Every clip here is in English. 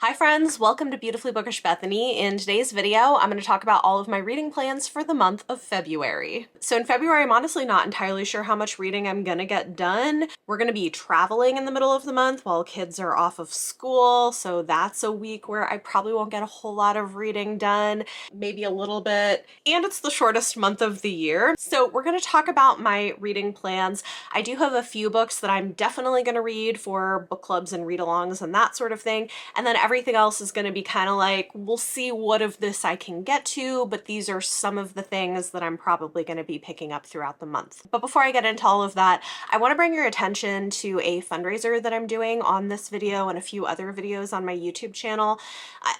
Hi friends, welcome to Beautifully Bookish Bethany. In today's video, I'm going to talk about all of my reading plans for the month of February. So in February, I'm honestly not entirely sure how much reading I'm going to get done. We're going to be traveling in the middle of the month while kids are off of school, so that's a week where I probably won't get a whole lot of reading done, maybe a little bit, and it's the shortest month of the year. So we're going to talk about my reading plans. I do have a few books that I'm definitely going to read for book clubs and read-alongs and that sort of thing, and then everything else is going to be kind of like, we'll see what of this I can get to, but these are some of the things that I'm probably going to be picking up throughout the month. But before I get into all of that, I want to bring your attention to a fundraiser that I'm doing on this video and a few other videos on my YouTube channel.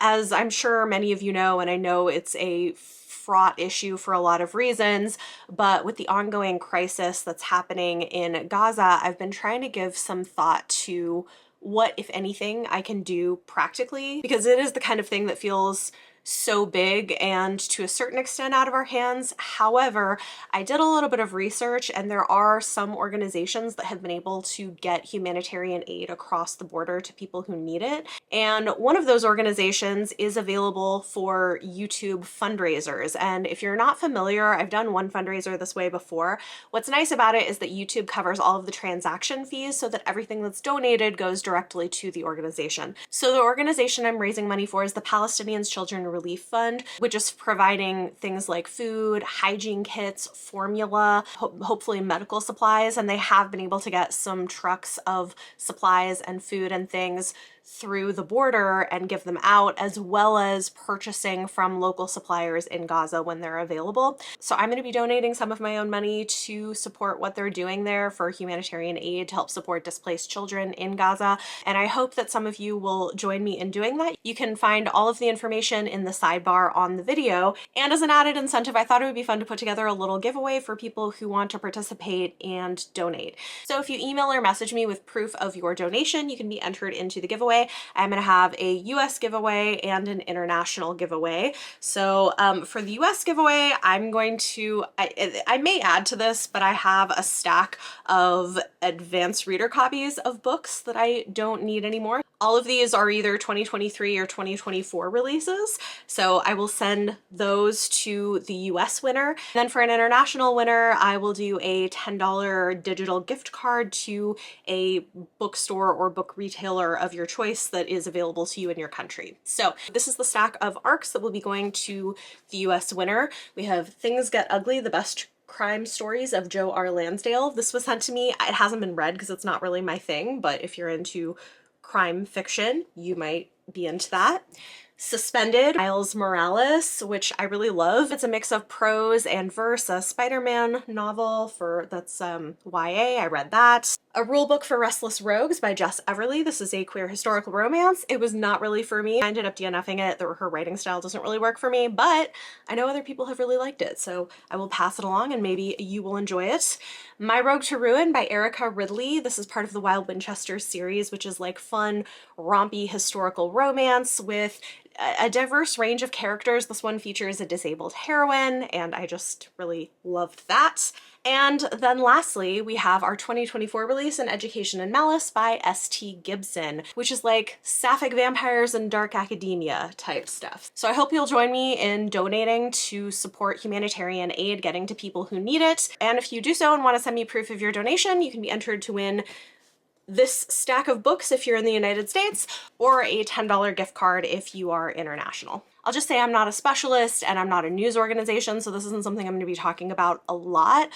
As I'm sure many of you know, and I know it's a fraught issue for a lot of reasons, but with the ongoing crisis that's happening in Gaza, I've been trying to give some thought to what, if anything, I can do practically, because it is the kind of thing that feels so big and to a certain extent out of our hands. However, I did a little bit of research and there are some organizations that have been able to get humanitarian aid across the border to people who need it. And one of those organizations is available for YouTube fundraisers. And if you're not familiar, I've done one fundraiser this way before. What's nice about it is that YouTube covers all of the transaction fees so that everything that's donated goes directly to the organization. So the organization I'm raising money for is the Palestinians Children Relief Fund, which is providing things like food, hygiene kits, formula, hopefully medical supplies, and they have been able to get some trucks of supplies and food and things through the border and give them out, as well as purchasing from local suppliers in Gaza when they're available. So I'm going to be donating some of my own money to support what they're doing there for humanitarian aid to help support displaced children in Gaza. And I hope that some of you will join me in doing that. You can find all of the information in the sidebar on the video. And as an added incentive, I thought it would be fun to put together a little giveaway for people who want to participate and donate. So if you email or message me with proof of your donation, you can be entered into the giveaway. I'm going to have a US giveaway and an international giveaway. So for the US giveaway, I'm going to, I may add to this, but I have a stack of advanced reader copies of books that I don't need anymore. All of these are either 2023 or 2024 releases, so I will send those to the US winner. Then for an international winner, I will do a $10 digital gift card to a bookstore or book retailer of your choice that is available to you in your country. So this is the stack of ARCs that will be going to the US winner. We have Things Get Ugly, the best crime stories of Joe R. Lansdale. This was sent to me. It hasn't been read because it's not really my thing, but if you're into crime fiction, you might be into that. Suspended, Miles Morales, which I really love. It's a mix of prose and verse, a Spider-Man novel that's YA, I read that. A Rule Book for Restless Rogues by Jess Everly. This is a queer historical romance. It was not really for me. I ended up DNFing it. Her writing style doesn't really work for me, but I know other people have really liked it, so I will pass it along and maybe you will enjoy it. My Rogue to Ruin by Erica Ridley. This is part of the Wild Winchester series, which is like fun, rompy historical romance with a diverse range of characters. This one features a disabled heroine, and I just really loved that. And then lastly, we have our 2024 release, An Education in Malice by S.T. Gibson, which is like sapphic vampires and dark academia type stuff. So I hope you'll join me in donating to support humanitarian aid getting to people who need it. And if you do so and want to send me proof of your donation, you can be entered to win this stack of books if you're in the United States, or a $10 gift card if you are international. I'll just say I'm not a specialist and I'm not a news organization, so this isn't something I'm going to be talking about a lot,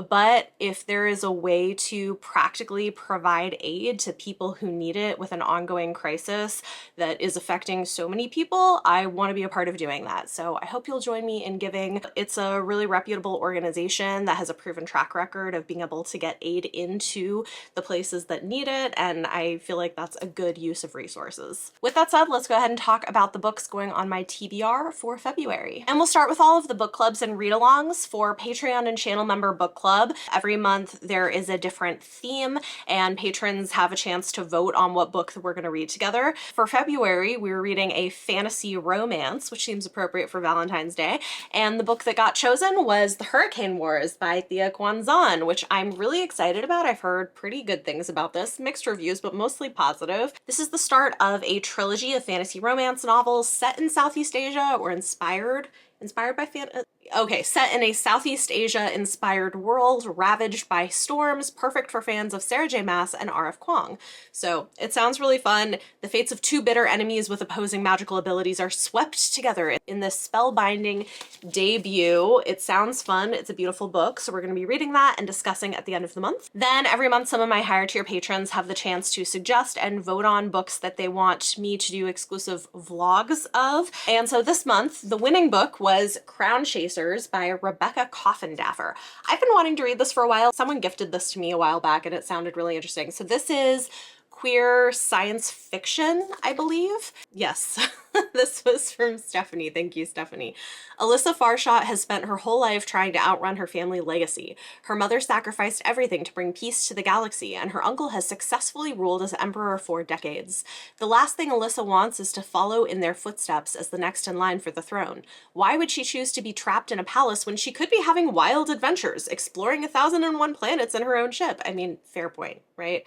but if there is a way to practically provide aid to people who need it with an ongoing crisis that is affecting so many people, I want to be a part of doing that. So I hope you'll join me in giving. It's a really reputable organization that has a proven track record of being able to get aid into the places that need it, and I feel like that's a good use of resources. With that said, let's go ahead and talk about the books going on my TBR TBR for February. And we'll start with all of the book clubs and read-alongs for Patreon and channel member book club. Every month there is a different theme and patrons have a chance to vote on what book that we're going to read together. For February, we were reading a fantasy romance, which seems appropriate for Valentine's Day, and the book that got chosen was The Hurricane Wars by Thea Kwanzan, which I'm really excited about. I've heard pretty good things about this, mixed reviews, but mostly positive. This is the start of a trilogy of fantasy romance novels set in Southeast Asia or inspired by set in a Southeast Asia inspired world ravaged by storms, perfect for fans of Sarah J. Maas and R.F. Kuang. So it sounds really fun. The fates of two bitter enemies with opposing magical abilities are swept together in this spellbinding debut. It sounds fun. It's a beautiful book. So we're going to be reading that and discussing at the end of the month. Then every month, some of my higher tier patrons have the chance to suggest and vote on books that they want me to do exclusive vlogs of. And so this month, the winning book was Crown Chasers by Rebecca Coffindaffer. I've been wanting to read this for a while. Someone gifted this to me a while back and it sounded really interesting. So this is queer science fiction, I believe. Yes, this was from Stephanie. Thank you, Stephanie. Alyssa Farshot has spent her whole life trying to outrun her family legacy. Her mother sacrificed everything to bring peace to the galaxy, and her uncle has successfully ruled as emperor for decades. The last thing Alyssa wants is to follow in their footsteps as the next in line for the throne. Why would she choose to be trapped in a palace when she could be having wild adventures, exploring 1,001 planets in her own ship? I mean, fair point, right?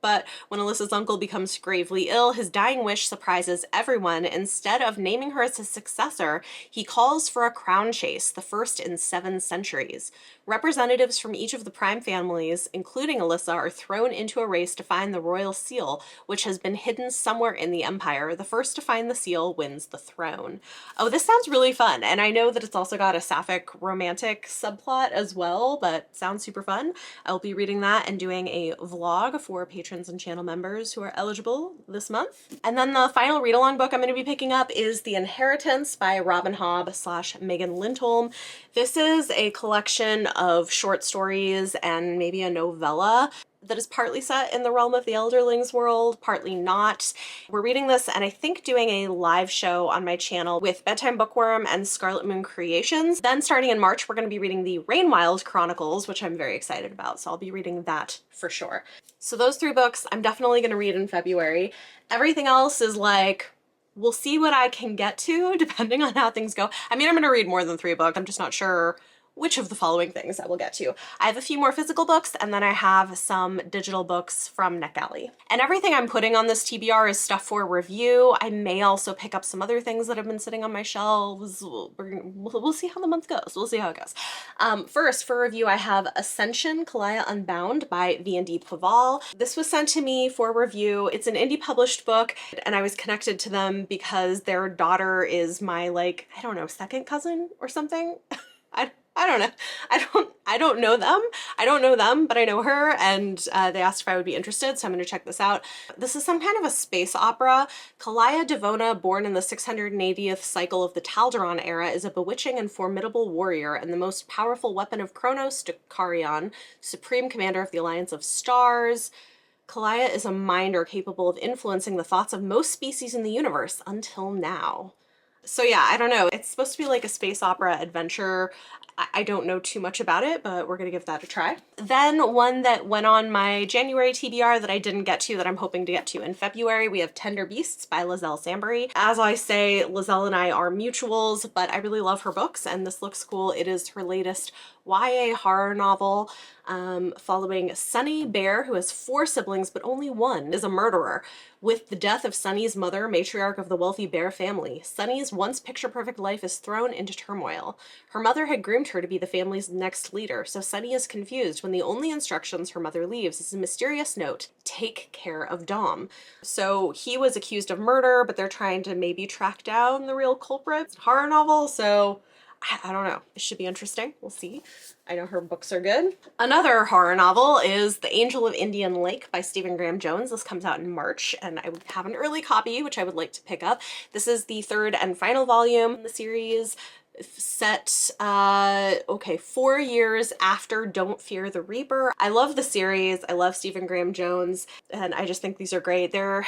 But when Alyssa's uncle becomes gravely ill, his dying wish surprises everyone. Instead of naming her as his successor, he calls for a crown chase, the first in 7 centuries. Representatives from each of the prime families, including Alyssa, are thrown into a race to find the royal seal, which has been hidden somewhere in the empire. The first to find the seal wins the throne. Oh, this sounds really fun. And I know that it's also got a sapphic romantic subplot as well, but sounds super fun. I'll be reading that and doing a vlog for patrons and channel members who are eligible this month. And then the final read-along book I'm going to be picking up is The Inheritance by Robin Hobb / Megan Lindholm. This is a collection of short stories and maybe a novella that is partly set in the realm of the Elderlings world, partly not. We're reading this and I think doing a live show on my channel with Bedtime Bookworm and Scarlet Moon Creations. Then starting in March, we're going to be reading the Rainwild Chronicles, which I'm very excited about. So I'll be reading that for sure. So those 3 books I'm definitely going to read in February. Everything else is like, we'll see what I can get to depending on how things go. I mean, I'm going to read more than 3 books. I'm just not sure which of the following things I will get to. I have a few more physical books and then I have some digital books from NetGalley. And everything I'm putting on this TBR is stuff for review. I may also pick up some other things that have been sitting on my shelves. We'll see how the month goes. We'll see how it goes. First, for review, I have Ascension, Kalaya Unbound by V&D Paval. This was sent to me for review. It's an indie published book and I was connected to them because their daughter is my, like, I don't know, second cousin or something. I don't know. I don't know them. I don't know them, but I know her, and they asked if I would be interested, so I'm going to check this out. This is some kind of a space opera. Kalaya Devona, born in the 680th cycle of the Taldaron era, is a bewitching and formidable warrior and the most powerful weapon of Kronos, Dukarion, supreme commander of the Alliance of Stars. Kalaya is a minder capable of influencing the thoughts of most species in the universe until now. So yeah, I don't know. It's supposed to be like a space opera adventure. I don't know too much about it, but we're gonna give that a try. Then one that went on my January TBR that I didn't get to that I'm hoping to get to in February, we have Tender Beasts by Lizelle Sambury. As I say, Lizelle and I are mutuals, but I really love her books and this looks cool. It is her latest YA horror novel following Sunny Bear, who has 4 siblings, but only one is a murderer. With the death of Sunny's mother, matriarch of the wealthy Bear family, Sunny's once picture-perfect life is thrown into turmoil. Her mother had groomed her to be the family's next leader, so Sunny is confused when the only instructions her mother leaves is a mysterious note, "Take care of Dom." So he was accused of murder, but they're trying to maybe track down the real culprit. It's a horror novel, so I don't know. It should be interesting. We'll see. I know her books are good. Another horror novel is The Angel of Indian Lake by Stephen Graham Jones. This comes out in March and I have an early copy, which I would like to pick up. This is the 3rd and final volume in the series, set 4 years after Don't Fear the Reaper. I love the series. I love Stephen Graham Jones and I just think these are great. They're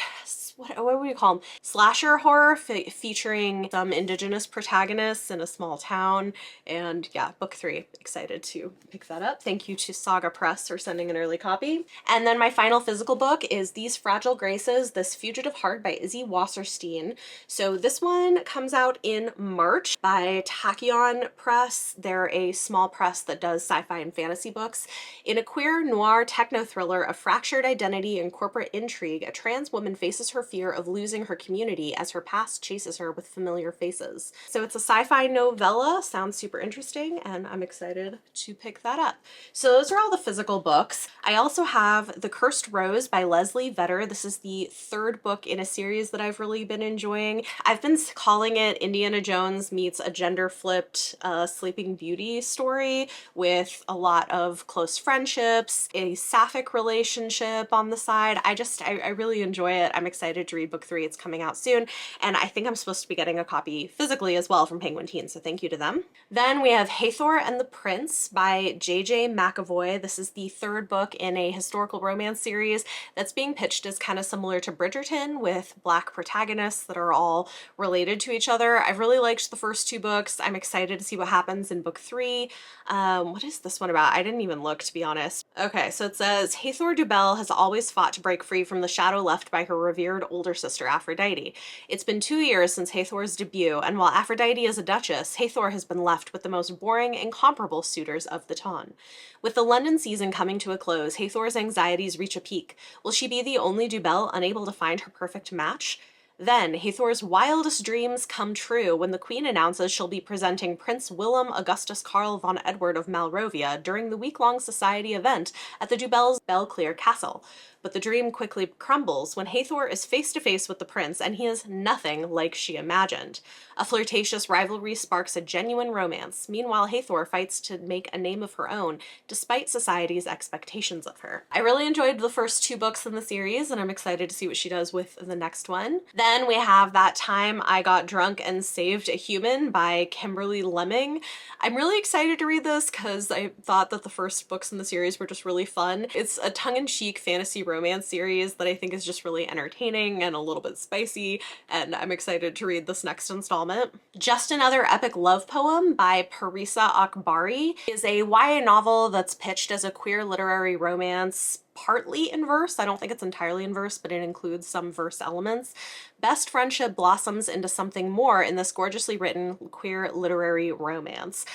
what would you call them? Slasher horror featuring some indigenous protagonists in a small town. And yeah, book 3, excited to pick that up. Thank you to Saga Press for sending an early copy. And then my final physical book is These Fragile Graces, This Fugitive Heart by Izzy Wasserstein. So this one comes out in March by Tachyon Press. They're a small press that does sci-fi and fantasy books. In a queer noir techno thriller of fractured identity and corporate intrigue, a trans woman faces her fear of losing her community as her past chases her with familiar faces. So it's a sci-fi novella, sounds super interesting, and I'm excited to pick that up. So those are all the physical books. I also have The Cursed Rose by Leslie Vedder. This is the 3rd book in a series that I've really been enjoying. I've been calling it Indiana Jones meets a gender-flipped Sleeping Beauty story with a lot of close friendships, a sapphic relationship on the side. I really enjoy it. I'm excited to read book 3. It's coming out soon, and I think I'm supposed to be getting a copy physically as well from Penguin Teen, so thank you to them. Then we have Haor and the Prince by J.J. McAvoy. This is the 3rd book in a historical romance series that's being pitched as kind of similar to Bridgerton, with Black protagonists that are all related to each other. I've really liked the first 2 books. I'm excited to see what happens in book 3. What is this one about? I didn't even look, to be honest. Okay, so it says, Hathor Dubel has always fought to break free from the shadow left by her revered older sister Aphrodite. It's been 2 years since Hathor's debut, and while Aphrodite is a duchess, Hathor has been left with the most boring, incomparable suitors of the ton. With the London season coming to a close, Hathor's anxieties reach a peak. Will she be the only Dubel unable to find her perfect match? Then, Hathor's wildest dreams come true when the Queen announces she'll be presenting Prince Willem Augustus Karl von Edward of Malrovia during the week-long society event at the Dubels' Belclere Castle. But the dream quickly crumbles when Hathor is face-to-face with the prince and he is nothing like she imagined. A flirtatious rivalry sparks a genuine romance. Meanwhile, Hathor fights to make a name of her own, despite society's expectations of her. I really enjoyed the first 2 books in the series, and I'm excited to see what she does with the next one. Then we have That Time I Got Drunk and Saved a Human by Kimberly Lemming. I'm really excited to read this because I thought that the first books in the series were just really fun. It's a tongue-in-cheek fantasy romance series that I think is just really entertaining and a little bit spicy, and I'm excited to read this next installment. Just Another Epic Love Poem by Parisa Akbari is a YA novel that's pitched as a queer literary romance, partly in verse. I don't think it's entirely in verse, but it includes some verse elements. Best friendship blossoms into something more in this gorgeously written queer literary romance.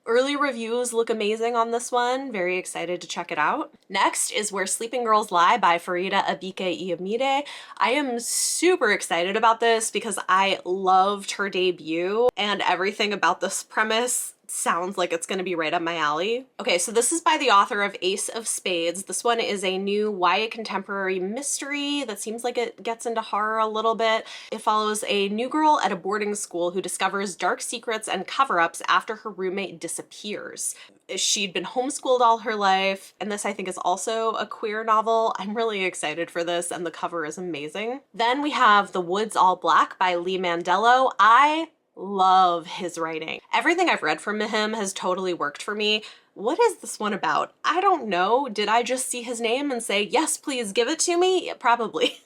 Early reviews look amazing on this one. Very excited to check it out. Next is Where Sleeping Girls Lie by Farida Abike Iyamide. I am super excited about this because I loved her debut, and everything about this premise sounds like it's going to be right up my alley. Okay, so this is by the author of Ace of Spades. This one is a new YA contemporary mystery that seems like it gets into horror a little bit. It follows a new girl at a boarding school who discovers dark secrets and cover-ups after her roommate disappears. She'd been homeschooled all her life, and this I think is also a queer novel. I'm really excited for this, and the cover is amazing. Then we have The Woods All Black by Lee Mandello. I love his writing. Everything I've read from him has totally worked for me. What is this one about? I don't know. Did I just see his name and say, yes, please give it to me? Yeah, probably.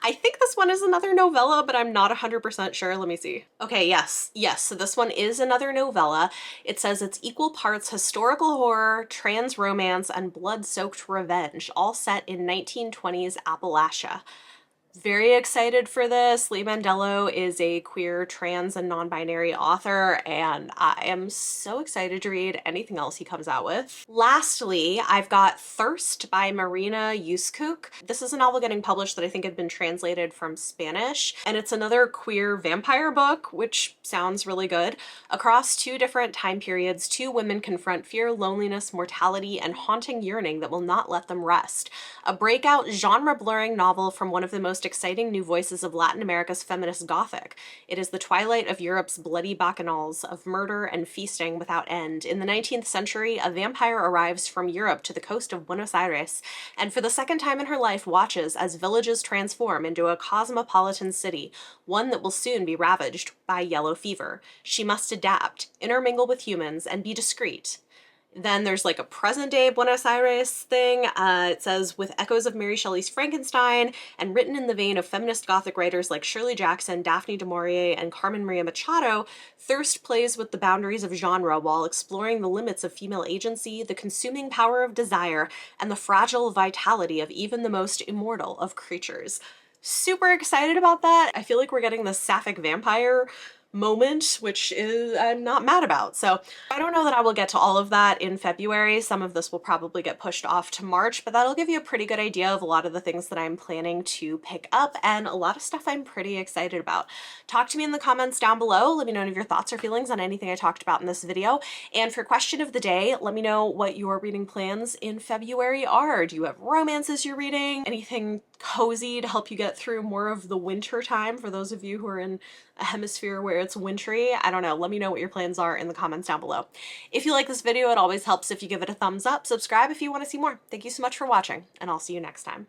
I think this one is another novella, but I'm not 100% sure. Let me see. Okay, yes, so this one is another novella. It says it's equal parts historical horror, trans romance, and blood-soaked revenge, all set in 1920s Appalachia. Very excited for this. Lee Mandello is a queer, trans, and non-binary author, and I am so excited to read anything else he comes out with. Lastly, I've got Thirst by Marina Yuskuk. This is a novel getting published that I think had been translated from Spanish, and it's another queer vampire book, which sounds really good. Across 2 different time periods, 2 women confront fear, loneliness, mortality, and haunting yearning that will not let them rest. A breakout, genre-blurring novel from one of the most exciting new voices of Latin America's feminist Gothic. It is the twilight of Europe's bloody bacchanals of murder and feasting without end. In the 19th century, a vampire arrives from Europe to the coast of Buenos Aires, and for the second time in her life watches as villages transform into a cosmopolitan city, one that will soon be ravaged by yellow fever. She must adapt, intermingle with humans, and be discreet. Then there's like a present day Buenos Aires thing. It says, with echoes of Mary Shelley's Frankenstein and written in the vein of feminist Gothic writers like Shirley Jackson, Daphne du Maurier, and Carmen Maria Machado, Thirst plays with the boundaries of genre while exploring the limits of female agency, the consuming power of desire, and the fragile vitality of even the most immortal of creatures. Super excited about that. I feel like we're getting the sapphic vampire moment, which is I'm not mad about. So I don't know that I will get to all of that in February. Some of this will probably get pushed off to March, but that'll give you a pretty good idea of a lot of the things that I'm planning to pick up and a lot of stuff I'm pretty excited about. Talk to me in the comments down below. Let me know any of your thoughts or feelings on anything I talked about in this video. And for question of the day, let me know what your reading plans in February are. Do you have romances you're reading? Anything cozy to help you get through more of the winter time for those of you who are in a hemisphere where it's wintry? I don't know. Let me know what your plans are in the comments down below. If you like this video, it always helps if you give it a thumbs up. Subscribe if you want to see more. Thank you so much for watching, and I'll see you next time.